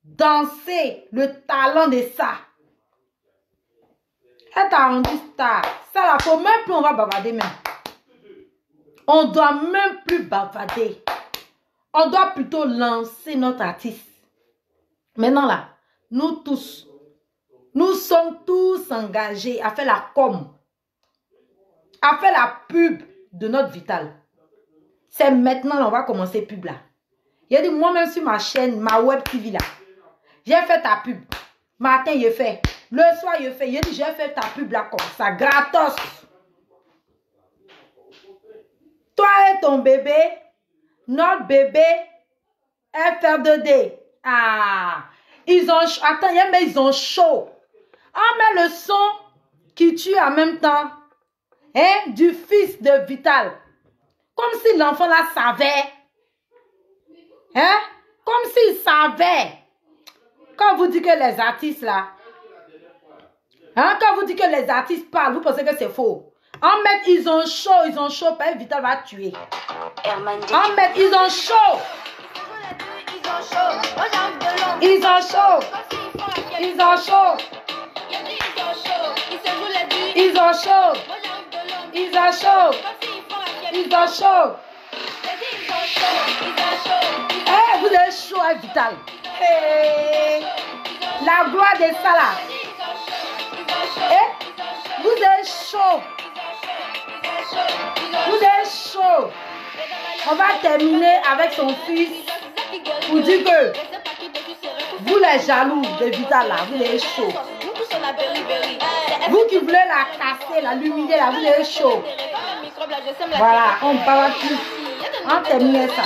Danser, le talent de ça. Elle t'a rendu star. Ça là, faut même plus on va bavarder même. On doit même plus bavarder. On doit plutôt lancer notre artiste. Maintenant là, nous tous, nous sommes tous engagés à faire la com, à faire la pub de notre Vital. C'est maintenant là, on va commencer pub là. Il a dit moi-même sur ma chaîne, ma web TV là, j'ai fait ta pub. Matin, je fais. Le soir, je fais. Il a dit j'ai fait ta pub là comme ça, gratos. Toi et ton bébé, notre bébé, FR2D. Ah, ils ont, attends, mais ils ont chaud. On met le son qui tue en même temps, hein, du fils de Vital. Comme si l'enfant là savait. Hein? Comme s'il savait. Quand vous dites que les artistes là, hein, quand vous dites que les artistes parlent, vous pensez que c'est faux. En met, ils ont chaud, Père Vital va tuer. En met, ils ont chaud. Ils ont chaud. Ils ont chaud. Ils ont chaud. Ils ont chaud. Ils ont chaud. Eh, vous êtes chaud à Vital. Hey. La gloire de ça là. Eh, vous êtes chaud. Vous êtes chaud. On va terminer avec son fils pour dire que vous les jaloux de Vital là, vous êtes chaud. Vous qui voulez la casser, la l'humilier là, vous êtes chaud. Voilà, on parle plus. On termine ça.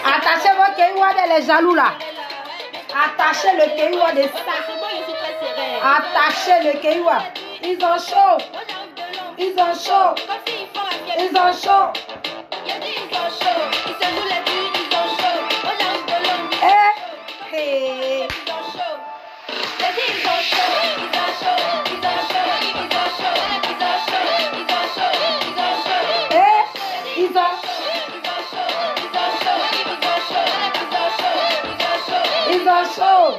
Attachez vos kéiwa de les jaloux là. Attachez le kéiwa de ça. Attachez le kéiwa. Ils ont chaud. Ils ont chaud. Ils ont chaud. Eh, hey. Ils ont chaud.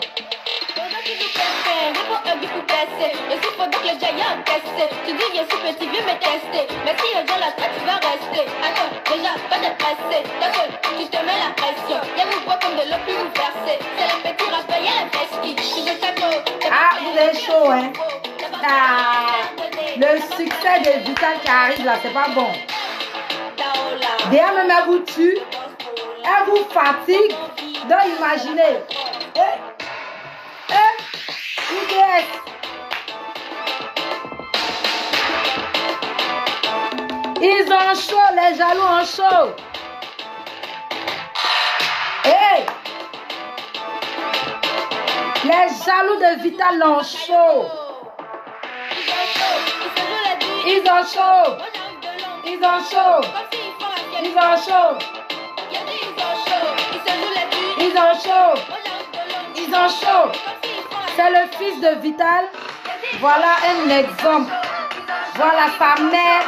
tester. Je souffre donc le giant testé. Tu dis je suis petit, vieux me tester. Mais si le jour la traite, tu vas rester. Attends, déjà, pas de presser. D'accord, tu te mets la pression. Y'a vous boire comme de l'eau plus vous verser. C'est le petit rappel, y'a le pesky. Tu veux taco. Ah, vous êtes chaud, hein? Ah, le succès de Vital qui arrive là, c'est pas bon. D'ailleurs, même elle vous tue, elle vous fatigue. Donc, imaginez. IDS. Ils ont chaud, les jaloux ont chaud. Hey! Les jaloux de Vital ont chaud. Ils ont chaud. Ils ont chaud. Ils ont chaud. Ils ont chaud. Ils ont chaud. C'est le fils de Vital. Voilà un exemple. Voilà sa mère.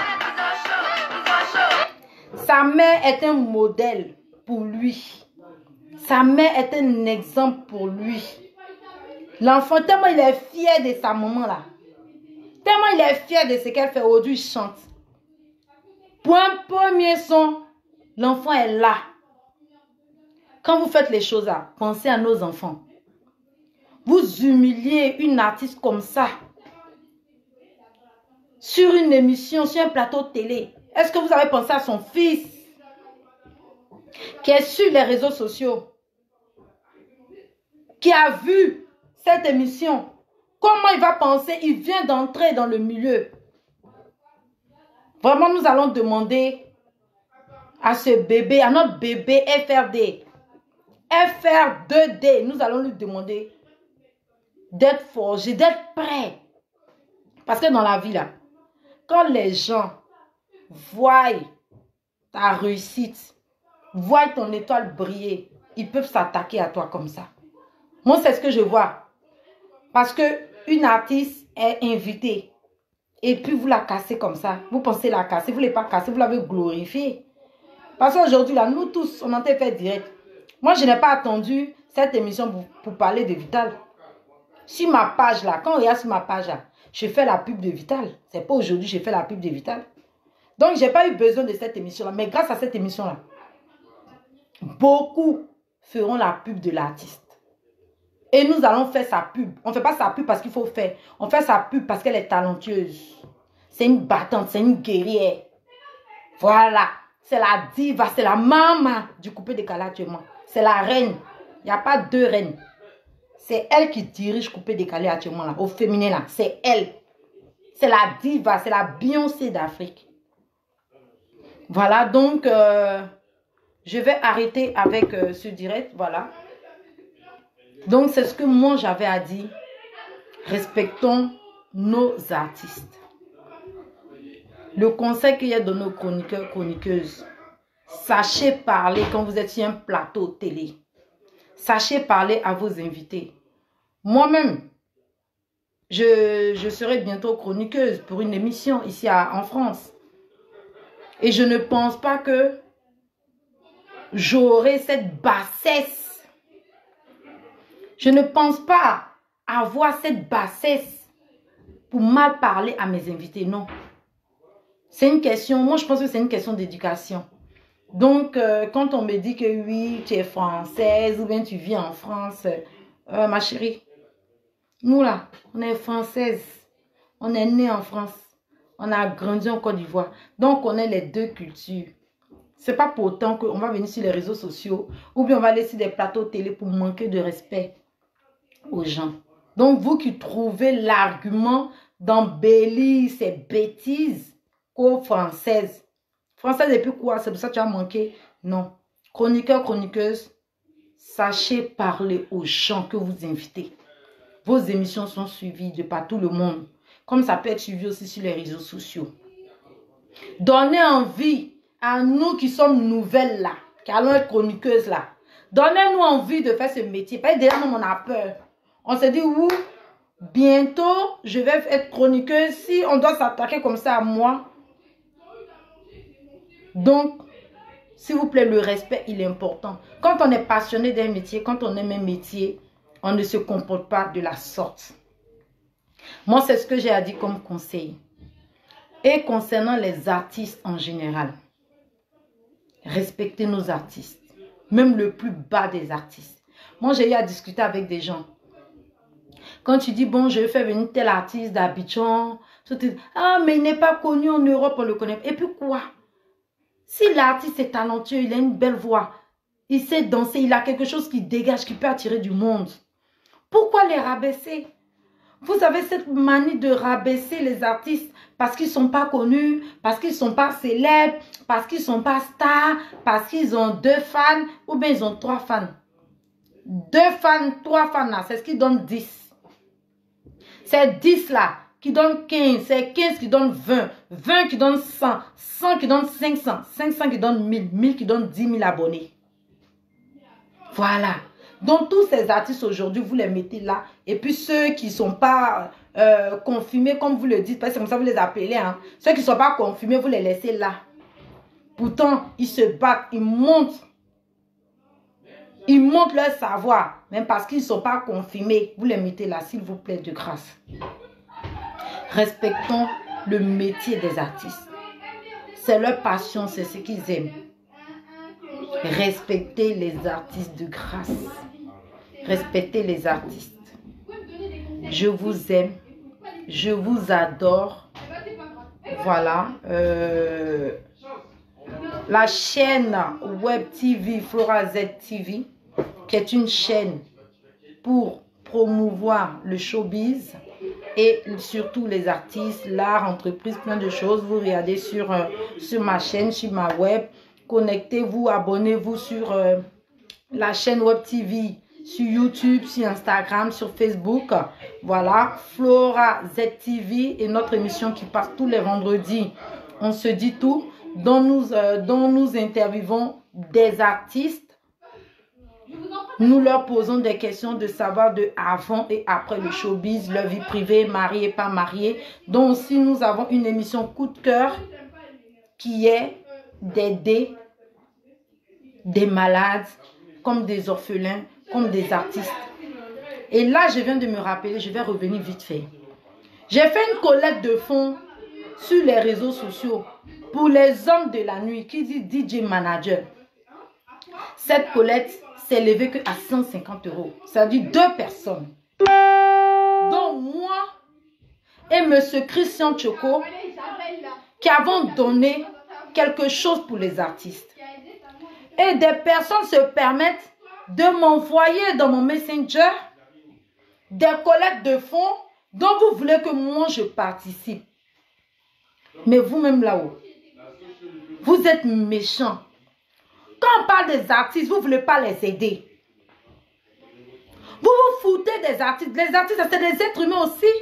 Sa mère est un modèle pour lui. Sa mère est un exemple pour lui. L'enfant, tellement il est fier de sa maman là. Tellement il est fier de ce qu'elle fait. Aujourd'hui, il chante. Pour un premier son, l'enfant est là. Quand vous faites les choses là, pensez à nos enfants. Vous humiliez une artiste comme ça sur une émission, sur un plateau de télé. Est-ce que vous avez pensé à son fils qui est sur les réseaux sociaux, qui a vu cette émission? Comment il va penser? Il vient d'entrer dans le milieu. Vraiment, nous allons demander à ce bébé, à notre bébé FRD, FR2D, nous allons lui demander d'être forgé, d'être prêt. Parce que dans la vie, là, quand les gens voient ta réussite, voient ton étoile briller, ils peuvent s'attaquer à toi comme ça. Moi, c'est ce que je vois. Parce qu'une artiste est invitée et puis vous la cassez comme ça. Vous pensez la casser, vous ne l'avez pas cassée, vous l'avez glorifiée. Parce qu'aujourd'hui, là, nous tous, on en a fait direct. Moi, je n'ai pas attendu cette émission pour parler de Vital. Sur ma page, là, quand on regarde sur ma page, là, je fais la pub de Vital. C'est pas aujourd'hui que je fais la pub de Vital. Donc, je n'ai pas eu besoin de cette émission-là. Mais grâce à cette émission-là, beaucoup feront la pub de l'artiste. Et nous allons faire sa pub. On ne fait pas sa pub parce qu'il faut faire. On fait sa pub parce qu'elle est talentueuse. C'est une battante, c'est une guerrière. Voilà. C'est la diva, c'est la maman du coupé décalé actuellement. C'est la reine. Il n'y a pas deux reines. C'est elle qui dirige coupé décalé actuellement là. Au féminin là. C'est elle. C'est la diva, c'est la Beyoncé d'Afrique. Voilà, donc je vais arrêter avec ce direct. Voilà. Donc, c'est ce que moi j'avais à dire. Respectons nos artistes. Le conseil qu'il y a de nos chroniqueurs, chroniqueuses, sachez parler quand vous êtes sur un plateau télé. Sachez parler à vos invités. Moi-même, je serai bientôt chroniqueuse pour une émission ici en France. Et je ne pense pas que j'aurai cette bassesse. Je ne pense pas avoir cette bassesse pour mal parler à mes invités. Non. C'est une question, moi je pense que c'est une question d'éducation. Donc, quand on me dit que oui, tu es française ou bien tu vis en France, ma chérie, nous là, on est françaises. On est nés en France. On a grandi en Côte d'Ivoire. Donc, on est les deux cultures. C'est pas pour autant qu'on va venir sur les réseaux sociaux ou bien on va aller sur des plateaux télé pour manquer de respect aux gens. Donc, vous qui trouvez l'argument d'embellir ces bêtises qu'aux françaises. Française et puis quoi? C'est pour ça que tu as manqué? Non. Chroniqueurs, chroniqueuses, sachez parler aux gens que vous invitez. Vos émissions sont suivies de par tout le monde. Comme ça peut être suivi aussi sur les réseaux sociaux. Donnez envie à nous qui sommes nouvelles là, qui allons être chroniqueuses là. Donnez-nous envie de faire ce métier. Parce que déjà, nous, on a peur. On se dit, ouh, bientôt, je vais être chroniqueuse. Si on doit s'attaquer comme ça à moi. Donc, s'il vous plaît, le respect, il est important. Quand on est passionné d'un métier, quand on aime un métier, on ne se comporte pas de la sorte. Moi, c'est ce que j'ai à dire comme conseil. Et concernant les artistes en général, respectez nos artistes. Même le plus bas des artistes. Moi, j'ai eu à discuter avec des gens. Quand tu dis, bon, je vais faire venir tel artiste d'Abidjan. Ah, mais il n'est pas connu en Europe, on le connaît. Et puis quoi? Si l'artiste est talentueux, il a une belle voix, il sait danser, il a quelque chose qui dégage, qui peut attirer du monde. Pourquoi les rabaisser? Vous avez cette manie de rabaisser les artistes parce qu'ils ne sont pas connus, parce qu'ils ne sont pas célèbres, parce qu'ils ne sont pas stars, parce qu'ils ont 2 fans ou bien ils ont 3 fans. 2 fans, 3 fans là, c'est ce qui donne 10. C'est 10 là qui donne 15, c'est 15 qui donne 20, 20 qui donne 100, 100 qui donne 500, 500 qui donne 1000, 1000 qui donne 10 000 abonnés. Voilà. Donc, tous ces artistes aujourd'hui, vous les mettez là. Et puis, ceux qui ne sont pas confirmés, comme vous le dites, parce que c'est comme ça que vous les appelez. Hein. Ceux qui ne sont pas confirmés, vous les laissez là. Pourtant, ils se battent, ils montent. Ils montrent leur savoir. Même parce qu'ils ne sont pas confirmés, vous les mettez là, s'il vous plaît, de grâce. Respectons le métier des artistes. C'est leur passion, c'est ce qu'ils aiment. Respectez les artistes de grâce. Respectez les artistes. Je vous aime. Je vous adore. Voilà. La chaîne Web TV, Flora Z TV, qui est une chaîne pour promouvoir le showbiz et surtout les artistes, l'art, entreprise, plein de choses. Vous regardez sur ma chaîne, sur ma web. Connectez-vous, abonnez-vous sur la chaîne Web TV, sur YouTube, sur Instagram, sur Facebook. Voilà, Flora Z TV et notre émission qui passe tous les vendredis. On se dit tout, dont nous interviewons des artistes. Nous leur posons des questions de savoir de avant et après le showbiz, leur vie privée, mariée et pas mariée. Donc aussi, nous avons une émission coup de cœur qui est d'aider des malades, comme des orphelins, comme des artistes. Et là, je viens de me rappeler, je vais revenir vite fait. J'ai fait une collecte de fonds sur les réseaux sociaux pour les hommes de la nuit qui dit DJ Manager. Cette collecte s'est levée qu'à 150 €. C'est-à-dire 2 personnes. Donc moi et M. Christian Choco qui avons donné quelque chose pour les artistes. Et des personnes se permettent de m'envoyer dans mon Messenger des collectes de fonds dont vous voulez que moi je participe. Mais vous-même là-haut, vous êtes méchants. Quand on parle des artistes, vous ne voulez pas les aider. Vous vous foutez des artistes. Les artistes, c'est des êtres humains aussi.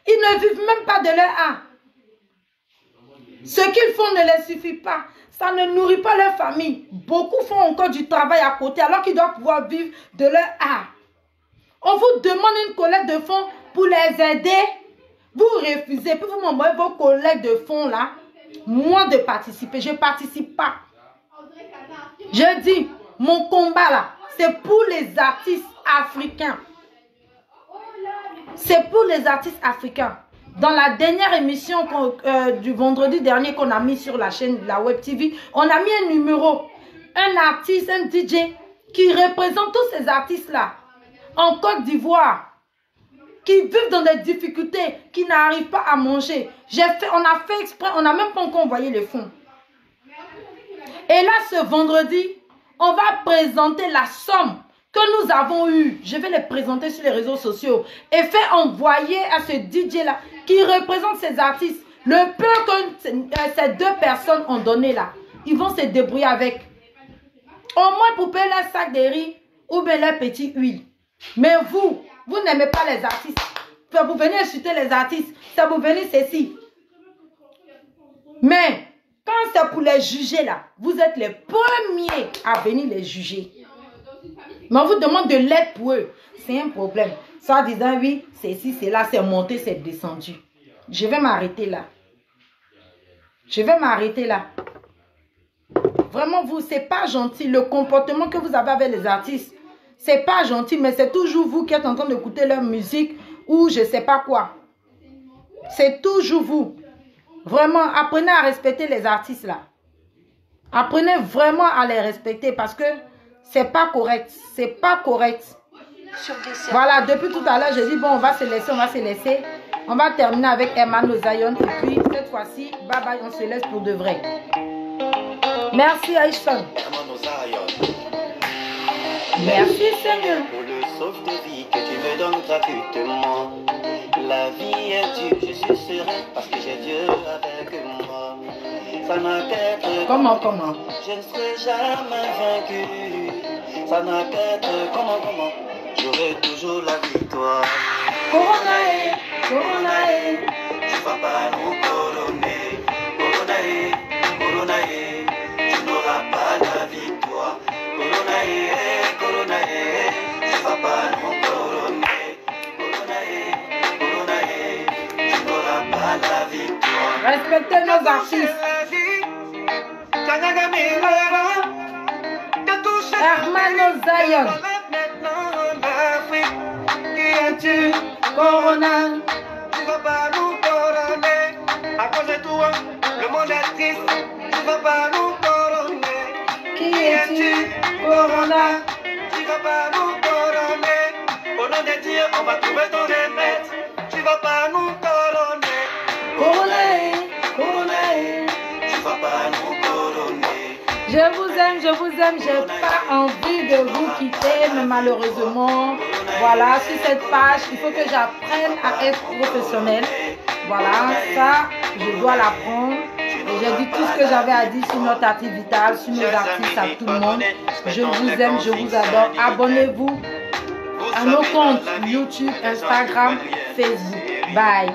Ils ne vivent même pas de leur art. Ce qu'ils font ne les suffit pas. Ça ne nourrit pas leur famille. Beaucoup font encore du travail à côté alors qu'ils doivent pouvoir vivre de leur art. On vous demande une collecte de fonds pour les aider. Vous refusez. Puis vous m'envoyez vos collectes de fonds là. Moi de participer. Je ne participe pas. Je dis, mon combat là, c'est pour les artistes africains. C'est pour les artistes africains. Dans la dernière émission du vendredi dernier qu'on a mis sur la chaîne de la Web TV, on a mis un numéro, un artiste, un DJ qui représente tous ces artistes-là en Côte d'Ivoire, qui vivent dans des difficultés, qui n'arrivent pas à manger. On a fait exprès, on n'a même pas encore envoyé les fonds. Et là, ce vendredi, on va présenter la somme que nous avons eue. Je vais les présenter sur les réseaux sociaux et faire envoyer à ce DJ-là qui représente ces artistes. Le peu que ces 2 personnes ont donné là, ils vont se débrouiller avec. Au moins pour payer leur sac de riz ou bien leur petit huile. Mais vous n'aimez pas les artistes. Vous venez insulter les artistes. Ça vous venez ceci. Mais quand c'est pour les juger là, vous êtes les premiers à venir les juger. Mais on vous demande de l'aide pour eux. C'est un problème. Soit disant oui, c'est ici, c'est là, c'est monté, c'est descendu. Je vais m'arrêter là. Je vais m'arrêter là. Vraiment, vous, c'est pas gentil. Le comportement que vous avez avec les artistes, c'est pas gentil, mais c'est toujours vous qui êtes en train d'écouter leur musique. ou je ne sais pas quoi. C'est toujours vous. Vraiment, apprenez à respecter les artistes là. Apprenez vraiment à les respecter parce que c'est pas correct. C'est pas correct. Voilà, depuis tout à l'heure, je dis bon, on va se laisser, on va se laisser. On va terminer avec Hermano Zion et puis cette fois-ci, bye bye, on se laisse pour de vrai. Merci Aïchon. Merci Seigneur. Pour le sauve de vie que tu me donnes gratuitement. La vie est dure, je suis serein parce que j'ai Dieu avec moi. Ça n'a qu'être Comment je ne serai jamais vaincu. Ça n'a qu'être comment j'aurai toujours la victoire. Coronae. Tu vas pas nous couronner. Coronae, tu n'auras pas la victoire. Coronae, tu vas pas nous couronner. Coronae, tu n'auras pas la victoire. Respectez nos artistes. Hermano Zion. Corona. Tu vas pas nous couronner. À cause de toi, le monde est triste. Tu vas pas nous couronner. Qui es-tu? Corona. Tu vas pas nous couronner. Au nom de Dieu, on va trouver ton remède. Tu vas pas nous couronner. Coronae. Tu vas pas nous couronner. Je vous aime. J'ai pas envie de vous quitter, mais malheureusement, voilà, sur cette page, il faut que j'apprenne à être professionnelle. Voilà, ça, je dois l'apprendre. Et j'ai dit tout ce que j'avais à dire sur notre activité vitale, sur nos artistes, à tout le monde. Je vous aime, je vous adore. Abonnez-vous à nos comptes YouTube, Instagram, Facebook. Bye.